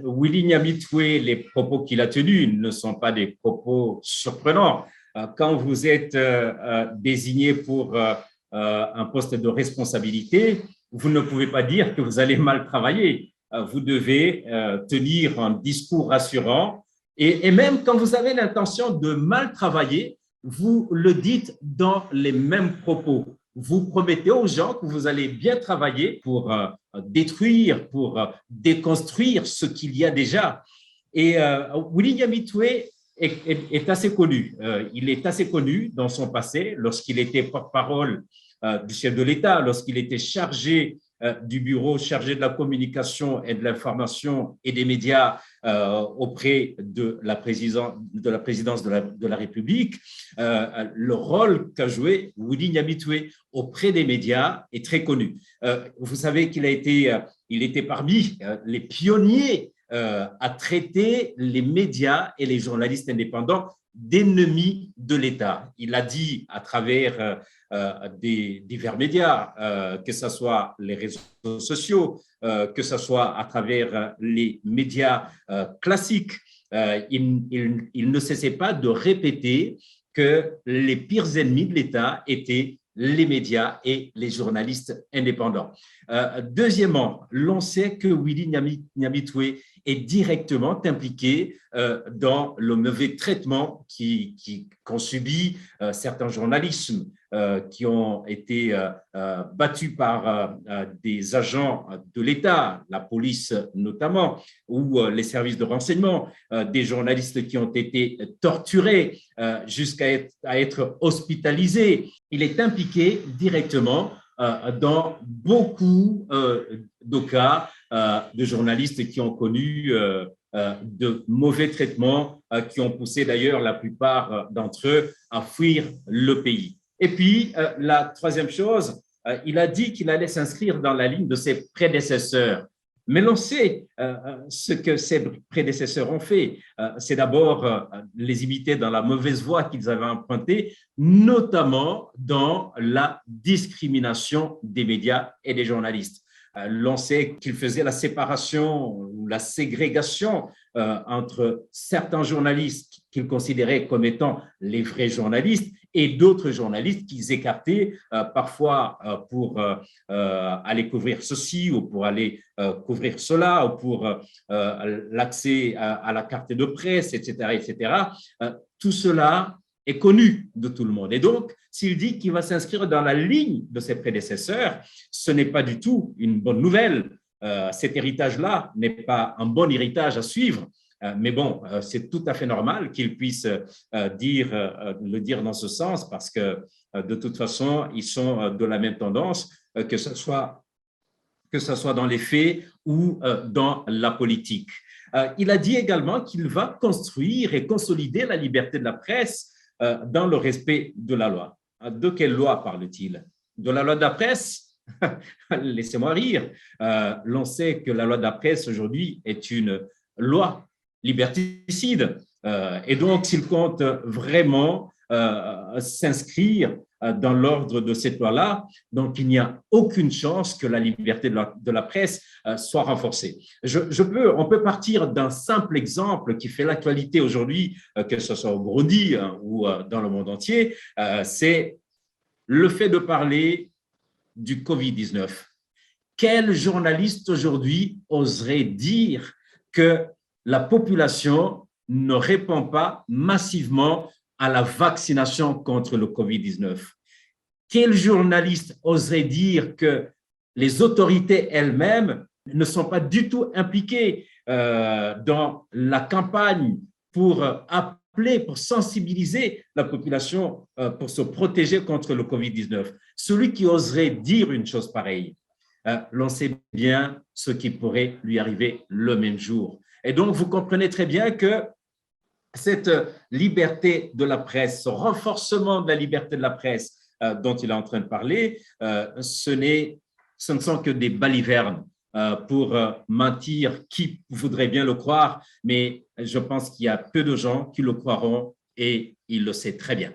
Willy Nyamitwe, les propos qu'il a tenus ne sont pas des propos surprenants. Quand vous êtes désigné pour un poste de responsabilité, vous ne pouvez pas dire que vous allez mal travailler. Vous devez tenir un discours rassurant et même quand vous avez l'intention de mal travailler, vous le dites dans les mêmes propos. Vous promettez aux gens que vous allez bien travailler pour détruire, pour déconstruire ce qu'il y a déjà. Et Willy Nyamitwe est assez connu. Il est assez connu dans son passé, lorsqu'il était porte-parole du chef de l'État, lorsqu'il était chargé du bureau chargé de la communication et de l'information et des médias auprès de la présidence de la République. Le rôle qu'a joué Willy Nyamitwe auprès des médias est très connu. Vous savez qu'il était parmi les pionniers à traiter les médias et les journalistes indépendants d'ennemis de l'État. Il a dit à travers des divers médias, que ce soit les réseaux sociaux, que ce soit à travers les médias classiques, il ne cessait pas de répéter que les pires ennemis de l'État étaient les médias et les journalistes indépendants. Deuxièmement, l'on sait que Willy Nyamitwe est directement impliqué dans le mauvais traitement qu'ont subi certains journalistes qui ont été battus par des agents de l'État, la police notamment, ou les services de renseignement, des journalistes qui ont été torturés jusqu'à être hospitalisés. Il est impliqué directement dans beaucoup de cas de journalistes qui ont connu de mauvais traitements qui ont poussé d'ailleurs la plupart d'entre eux à fuir le pays. Et puis, la troisième chose, il a dit qu'il allait s'inscrire dans la ligne de ses prédécesseurs. Mais l'on sait ce que ses prédécesseurs ont fait. C'est d'abord les imiter dans la mauvaise voie qu'ils avaient empruntée, notamment dans la discrimination des médias et des journalistes. L'on sait qu'il faisait la séparation ou la ségrégation entre certains journalistes qu'il considérait comme étant les vrais journalistes et d'autres journalistes qu'ils écartaient parfois pour aller couvrir ceci ou pour aller couvrir cela ou pour l'accès à la carte de presse, etc., etc. Tout cela est connu de tout le monde. Et donc, s'il dit qu'il va s'inscrire dans la ligne de ses prédécesseurs, ce n'est pas du tout une bonne nouvelle. Cet héritage-là n'est pas un bon héritage à suivre. Mais bon, c'est tout à fait normal qu'il puisse le dire dans ce sens parce que de toute façon, ils sont de la même tendance, que ce soit dans les faits ou dans la politique. Il a dit également qu'il va construire et consolider la liberté de la presse dans le respect de la loi. De quelle loi parle-t-il? De la loi de la presse? Laissez-moi rire. L'on sait que la loi de la presse aujourd'hui est une loi liberticide. Et donc, s'il compte vraiment s'inscrire dans l'ordre de cette loi-là, donc il n'y a aucune chance que la liberté de la presse soit renforcée. On peut partir d'un simple exemple qui fait l'actualité aujourd'hui, que ce soit au Burundi ou dans le monde entier, c'est le fait de parler du Covid-19. Quel journaliste aujourd'hui oserait dire que la population ne répond pas massivement à la vaccination contre le Covid-19? Quel journaliste oserait dire que les autorités elles-mêmes ne sont pas du tout impliquées dans la campagne pour appeler, pour sensibiliser la population pour se protéger contre le Covid-19? Celui qui oserait dire une chose pareille, l'on sait bien ce qui pourrait lui arriver le même jour. Et donc, vous comprenez très bien que cette liberté de la presse, ce renforcement de la liberté de la presse dont il est en train de parler, ce ne sont que des balivernes pour mentir qui voudrait bien le croire, mais je pense qu'il y a peu de gens qui le croiront et il le sait très bien.